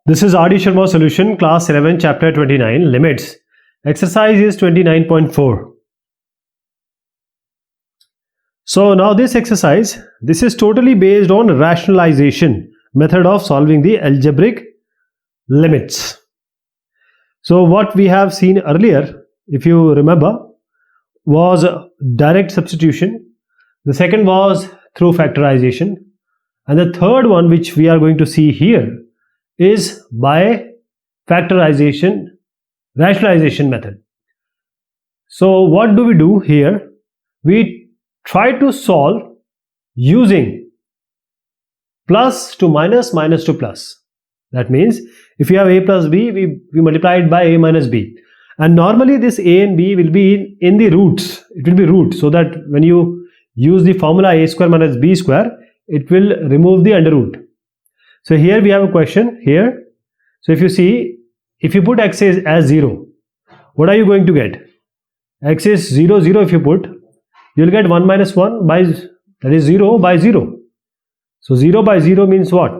This is R.D. Sharma solution, class 11, chapter 29, limits. Exercise is 29.4. So now this exercise, this is totally based on rationalization method of solving the algebraic limits. So what we have seen earlier, if you remember, was direct substitution. The second was through factorization. And the third one, which we are going to see here, is by factorization, rationalization method. So what do we do here? We try to solve using plus to minus, minus to plus. That means if you have a plus b, we multiply it by a minus b. And normally this a and b will be in the roots. It will be root, so that when you use the formula a square minus b square, it will remove the under root. So here we have a question here. So if you see, if you put x as 0, what are you going to get? X is 0, 0 if you put, you will get 1 minus 1 by, that is 0 by 0. So 0 by 0 means what?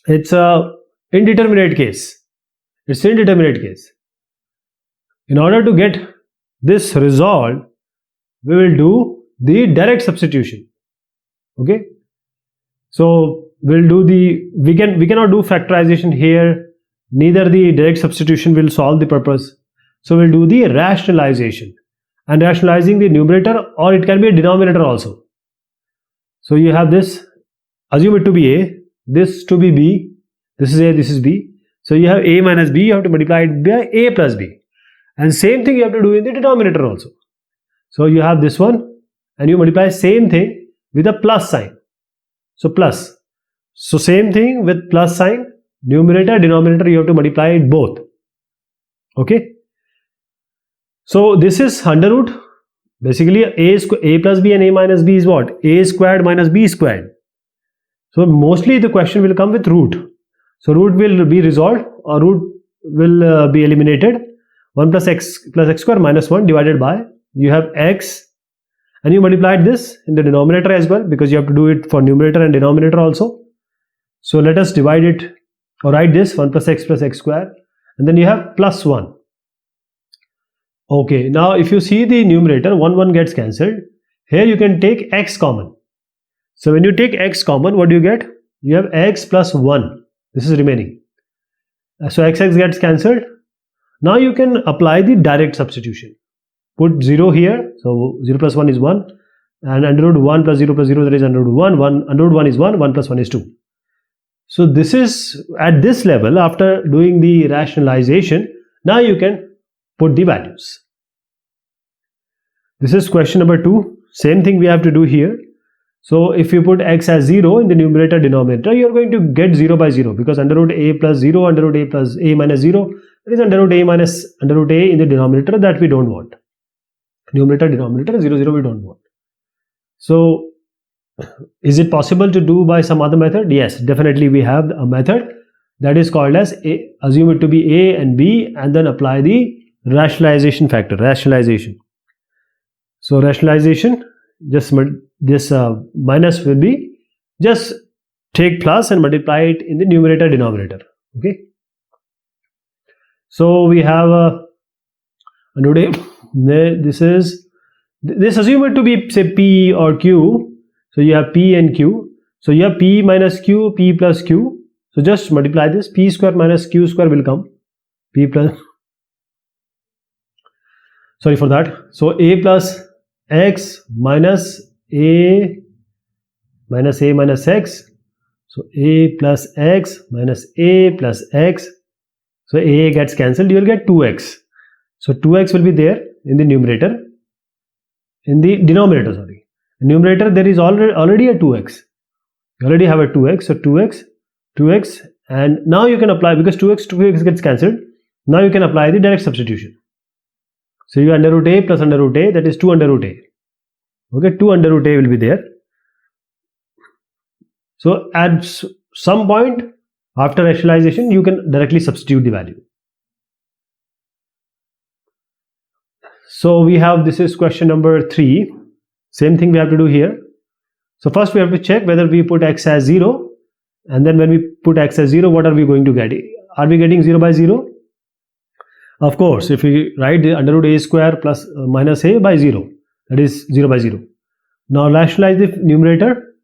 It's a indeterminate case. It's an indeterminate case. In order to get this resolved, we will do the direct substitution. Okay. So we'll do we cannot do factorization here, neither the direct substitution will solve the purpose. So we'll do the rationalization, and rationalizing the numerator, or it can be a denominator also. So you have this, assume it to be a, this to be b, this is a, this is b. So you have a minus b, you have to multiply it by a plus b, and same thing you have to do in the denominator also. So you have this one, and you multiply same thing with a plus sign. So plus. So same thing with plus sign, numerator, denominator, you have to multiply it both. Okay. So this is under root. Basically a plus b and a minus b is what? A squared minus b squared. So mostly the question will come with root. So root will be resolved, or root will be eliminated. 1 plus x square minus 1 divided by, you have x, and you multiplied this in the denominator as well, because you have to do it for numerator and denominator also. So let us divide it, or write this 1 plus x square, and then you have plus 1. Okay, now if you see the numerator, 1 gets cancelled. Here you can take x common. So when you take x common, what do you get? You have x plus 1. This is remaining. So x gets cancelled. Now you can apply the direct substitution. Put 0 here. So 0 plus 1 is 1. And under root 1 plus 0 plus 0, that is under root 1. Under root 1 is 1. 1 plus 1 is 2. So this is at this level, after doing the rationalization, now you can put the values. This is question number 2. Same thing we have to do here. So if you put x as 0 in the numerator denominator, you are going to get 0 by 0, because under root a plus 0, under root a plus a minus 0, that is under root a minus under root a in the denominator, that we don't want. Numerator, denominator, 0, 0 we don't want. So is it possible to do by some other method? Yes, definitely we have a method that is called as a, assume it to be a and b, and then apply the rationalization factor, rationalization. So rationalization, just this minus will be, just take plus and multiply it in the numerator denominator. Okay. So we have under this assume it to be, say, p or q. So you have p and q. So you have p minus q, p plus q. So just multiply this. P square minus q square will come. P plus, sorry for that. So a plus x minus a minus x. So a plus x minus a plus x. So a gets cancelled. You will get 2x. So 2x will be there in the numerator. In the denominator, sorry. Numerator, there is already a 2x. You already have a 2x. So 2x, and now you can apply, because 2x gets cancelled. Now you can apply the direct substitution. So you under root a plus under root a, that is 2 under root a. Okay, 2 under root a will be there. So at some point after rationalization, you can directly substitute the value. So we have, this is question number 3. Same thing we have to do here. So first we have to check whether we put x as 0, And then when we put x as 0, what are we going to get? Are we getting 0 by 0? Of course, if we write the under root a square plus minus a by 0, that is 0 by 0. Now rationalize the numerator.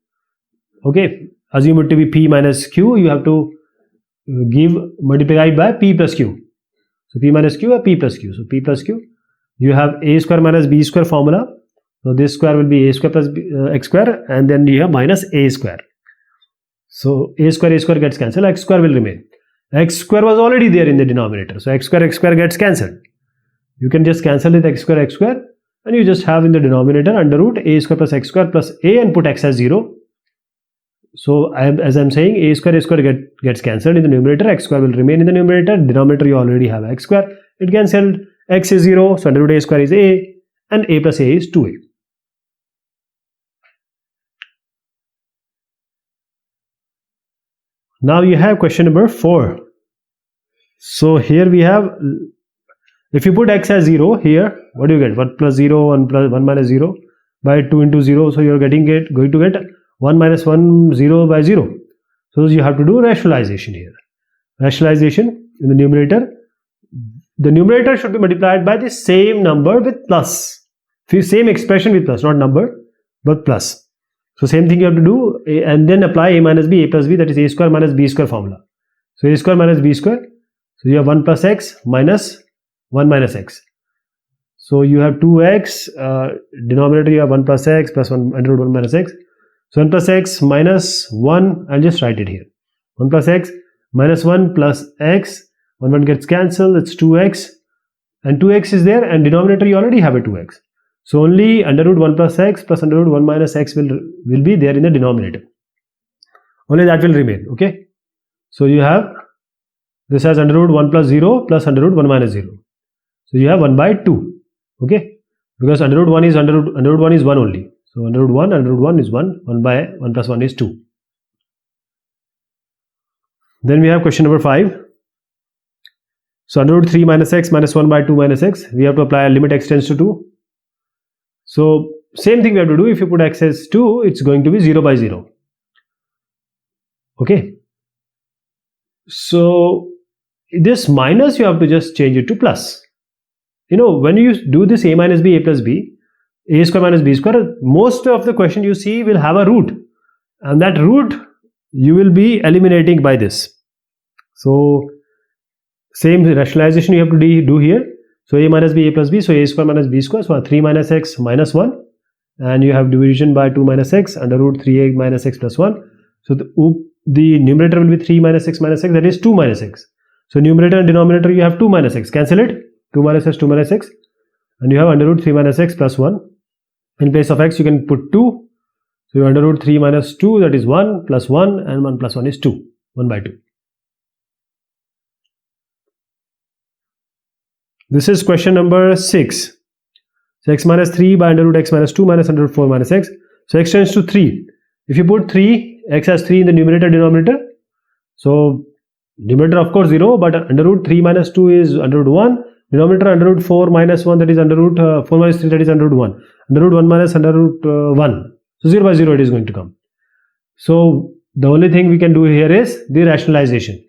Okay, assume it to be p minus q. You have to multiply it by p plus q. So p minus q or p plus q. So p plus q. You have a square minus b square formula. So this square will be a square plus x square, and then you have minus a square. So a square gets cancelled, x square will remain. X square was already there in the denominator. So x square gets cancelled. You can just cancel it x square, and you just have in the denominator under root a square plus x square plus a, and put x as 0. So as I'm saying, a square gets cancelled in the numerator, x square will remain in the numerator. Denominator you already have x square, it cancelled, x is 0, so under root a square is a, and a plus a is 2a. Now you have question number 4. So here we have, if you put x as 0 here, what do you get? 1 plus 0, 1 plus 1 minus 0 by 2 into 0. So you're going to get 1 minus 1, 0 by 0. So you have to do rationalization here. Rationalization in the numerator. The numerator should be multiplied by the same number with plus. Same expression with plus, not number, but plus. So same thing you have to do, and then apply a minus b, a plus b, that is a square minus b square formula. So a square minus b square. So you have 1 plus x minus 1 minus x. So you have 2x, denominator you have 1 plus x plus 1 under root 1 minus x. So 1 plus x minus 1, I'll just write it here. 1 plus x minus 1 plus x, 1 gets cancelled, it's 2x, and 2x is there, and denominator you already have a 2x. So only under root 1 plus x plus under root 1 minus x will be there in the denominator. Only that will remain, okay? So you have this as under root 1 plus 0 plus under root 1 minus 0. So you have 1 by 2, okay? Because under root 1 is under root 1 is 1 only. So under root 1 is 1, 1 by 1 plus 1 is 2. Then we have question number 5. So under root 3 minus x minus 1 by 2 minus x, we have to apply a limit x tends to 2. So same thing we have to do. If you put x as 2, it's going to be 0 by 0. Okay. So this minus you have to just change it to plus. You know, when you do this a minus b, a plus b, a square minus b square, most of the question you see will have a root, and that root you will be eliminating by this. So same rationalization you have to do here. So a minus b, a plus b, so a square minus b square, so 3 minus x minus 1, and you have division by 2 minus x under root 3a minus x plus 1. So the numerator will be 3 minus x minus x, that is 2 minus x. So numerator and denominator you have 2 minus x, cancel it, 2 minus x, 2 minus x, and you have under root 3 minus x plus 1. In place of x you can put 2, so you under root 3 minus 2, that is 1 plus 1, and 1 plus 1 is 2, 1 by 2. This is question number 6. So x minus 3 by under root x minus 2 minus under root 4 minus x. So x tends to 3. If you put 3, x has 3 in the numerator denominator. So numerator of course 0, but under root 3 minus 2 is under root 1. Denominator under root 4 minus 1, that is under root 4 minus 3, that is under root 1. Under root 1 minus under root 1. So 0 by 0 it is going to come. So the only thing we can do here is the rationalization.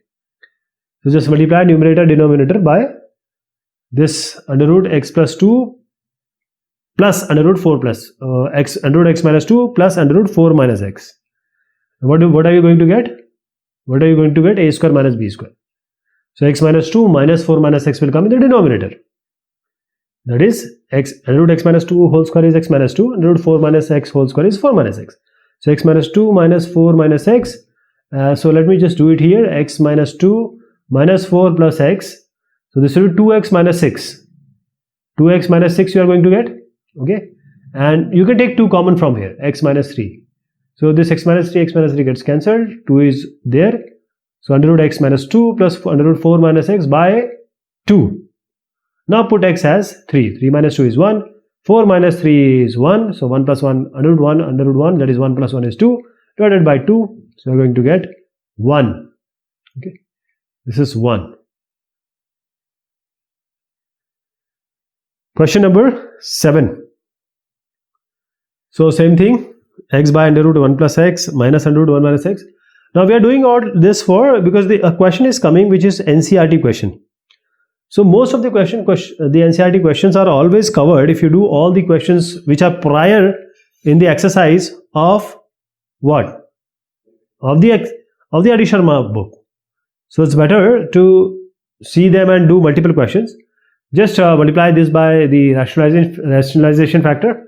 So just multiply numerator denominator by this under root x plus 2 plus under root 4 plus x under root x minus 2 plus under root 4 minus x. What are you going to get? What are you going to get? A square minus b square. So x minus 2 minus 4 minus x will come in the denominator. That is x under root x minus 2 whole square is x minus 2, under root 4 minus x whole square is 4 minus x. So x minus 2 minus 4 minus x. So let me just do it here. X minus 2 minus 4 plus x. So this will be 2x minus 6. 2x minus 6 you are going to get. Okay. And you can take 2 common from here. X minus 3. So this x minus 3 gets cancelled. 2 is there. So under root x minus 2 plus under root 4 minus x by 2. Now put x as 3. 3 minus 2 is 1. 4 minus 3 is 1. So 1 plus 1 under root 1 that is 1 plus 1 is 2 divided by 2. So we are going to get 1. Okay. This is 1. Question number 7. So same thing, x by under root 1 plus x minus under root 1 minus x. Now we are doing all this because the question is coming which is NCERT question. So most of the the NCERT questions are always covered if you do all the questions which are prior in the exercise of what? Of the Adi Sharma book. So it's better to see them and do multiple questions. Just multiply this by the rationalization factor.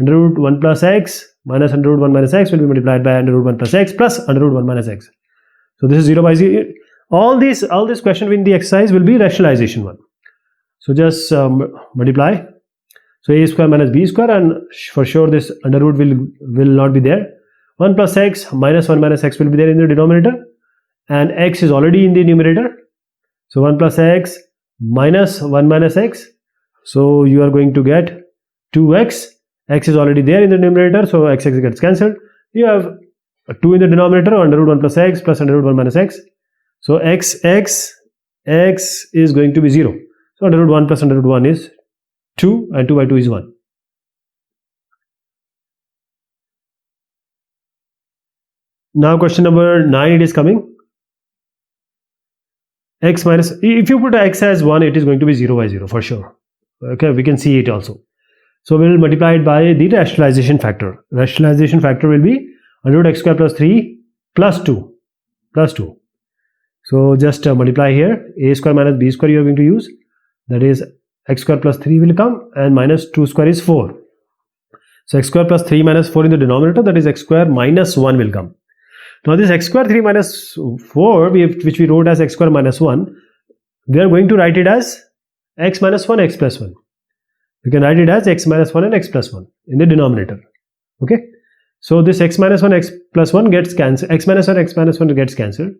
Under root 1 plus x minus under root 1 minus x will be multiplied by under root 1 plus x plus under root 1 minus x. So this is 0 by 0. All this question in the exercise will be rationalization one. So just multiply. So a square minus b square, and for sure this under root will not be there. 1 plus x minus 1 minus x will be there in the denominator, and x is already in the numerator. So 1 plus x minus 1 minus x. So you are going to get 2x. X is already there in the numerator, so x gets cancelled. You have 2 in the denominator, under root 1 plus x plus under root 1 minus x. So x is going to be 0. So under root 1 plus under root 1 is 2, and 2 by 2 is 1. Now question number 9 it is coming. X minus, if you put x as 1, it is going to be 0 by 0 for sure. Okay, we can see it also. So we will multiply it by the rationalization factor. Rationalization factor will be under root x square plus 3 plus 2 plus 2. So just multiply here. A square minus b square you are going to use. That is x square plus 3 will come, and minus 2 square is 4. So x square plus 3 minus 4 in the denominator, that is x square minus 1 will come. Now this x square 3 minus 4 which we wrote as x square minus 1, we are going to write it as x minus 1 x plus 1. We can write it as x minus 1 and x plus 1 in the denominator. Okay. So this x minus 1 x plus 1 gets cancelled. X minus 1 x minus 1 gets cancelled.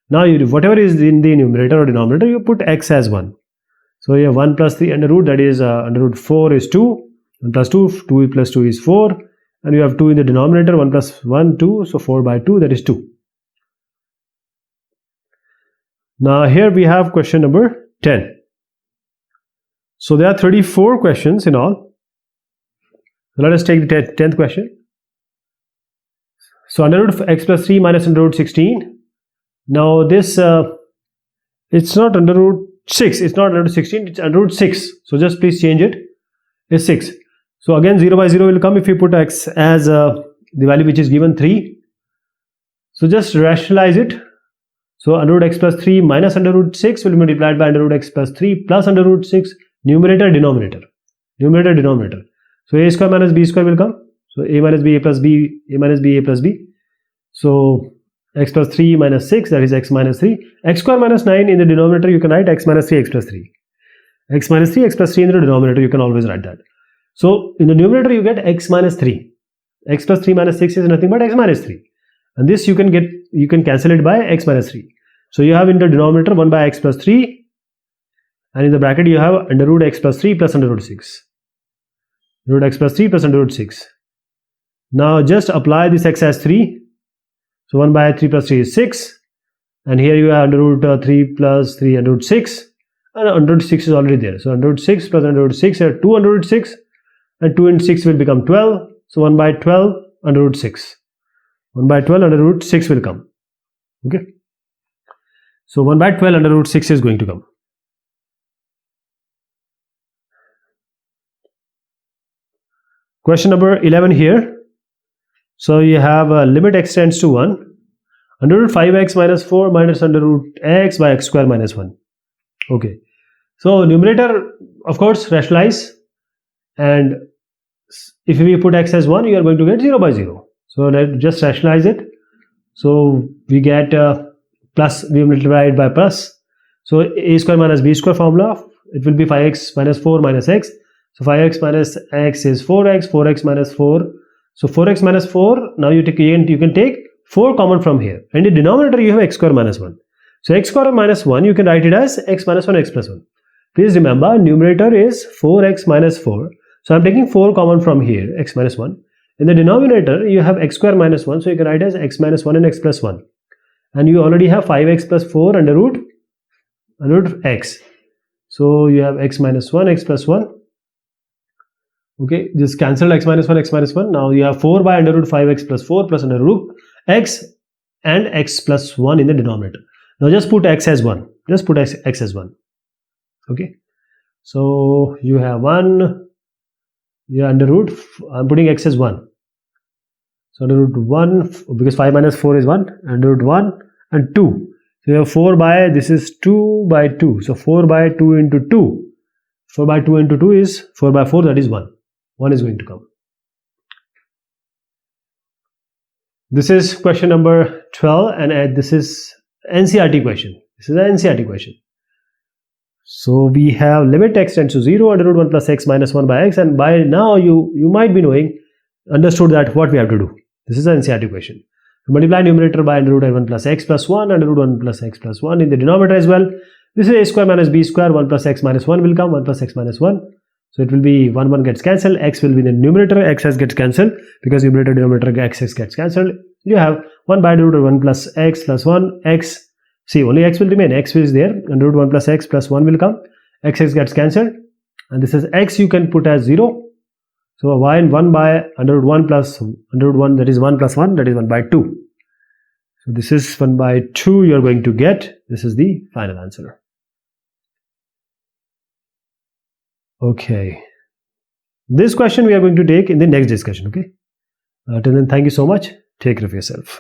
Now you whatever is in the numerator or denominator, you put x as 1. So you have 1 plus 3 under root, that is under root 4 is 2. 1 plus 2, 2 plus 2 is 4. And you have 2 in the denominator, 1 plus 1, 2. So 4 by 2, that is 2. Now here we have question number 10. So there are 34 questions in all. So let us take the 10th question. So under root x plus 3 minus under root 16. Now this, it's not under root 6. It's not under root 16. It's under root 6. So just please change it. It's 6. So again 0 by 0 will come if you put x as the value which is given 3. So just rationalize it. So under root x plus 3 minus under root 6 will be multiplied by under root x plus 3 plus under root 6. Numerator, denominator. Numerator, denominator. So a square minus b square will come. So a minus b, a plus b, a minus b, a plus b. So x plus 3 minus 6, that is x minus 3. X square minus 9 in the denominator, you can write x minus 3, x plus 3. X minus 3, x plus 3 in the denominator, you can always write that. So in the numerator, you get x minus 3. X plus 3 minus 6 is nothing but x minus 3. And this you can cancel it by x minus 3. So you have in the denominator 1 by x plus 3. And in the bracket you have under root x plus 3 plus under root 6. Root x plus 3 plus under root 6. Now just apply this x as 3. So 1 by 3 plus 3 is 6. And here you have under root 3 plus 3 under root 6. And under root 6 is already there. So under root 6 plus under root 6 are 2 under root 6. And 2 and 6 will become 12. So 1 by 12 under root 6. 1 by 12 under root 6 will come. Okay. So 1 by 12 under root 6 is going to come. Question number 11 here. So you have limit x tends to 1. Under root 5x minus 4 minus under root x by x square minus 1. Okay. So numerator, of course, rationalize. And if we put x as 1, you are going to get 0 by 0. So let's just rationalize it. So we get plus, we multiply it by plus. So a square minus b square formula, it will be 5x minus 4 minus x. So 5x minus x is 4x, 4x minus 4. So 4x minus 4, now you can take 4 common from here. And in the denominator, you have x square minus 1. So x square minus 1, you can write it as x minus 1, x plus 1. Please remember, numerator is 4x minus 4. So I'm taking 4 common from here, x minus 1. In the denominator, you have x square minus 1. So you can write as x minus 1 and x plus 1. And you already have 5x plus 4 under root x. So you have x minus 1, x plus 1. Okay, just cancel x minus 1, x minus 1. Now you have 4 by under root 5x plus 4 plus under root x. and x plus 1 in the denominator. Now just put x as 1. Just put x as 1. Okay. So you have 1, you under root, I'm putting x as 1. So under root 1, because 5 minus 4 is 1, under root 1 and 2. So you have 4 by, this is 2 by 2. So 4 by 2 into 2. 4 by 2 into 2 is 4 by 4, that is 1. 1 is going to come. This is question number 12, and this is NCERT question. This is an NCERT question. So we have limit x tends to 0 under root 1 plus x minus 1 by x, and by now you might be understood that what we have to do. This is an NCERT question. Multiply numerator by under root 1 plus x plus 1, under root 1 plus x plus 1 in the denominator as well. This is a square minus b square, 1 plus x minus 1 will come, 1 plus x minus 1. So it will be 1, 1 gets cancelled, x will be in the numerator, x gets cancelled because numerator, denominator, x gets cancelled. You have 1 by root 1 plus x plus 1, x, see only x will remain, x is there, under root 1 plus x plus 1 will come, x gets cancelled, and this is x you can put as 0. So y and 1 by under root 1 plus under root 1, that is 1 plus 1, that is 1 by 2. So this is 1 by 2 you are going to get. This is the final answer. Okay. This question we are going to take in the next discussion. Okay. Till then, thank you so much. Take care of yourself.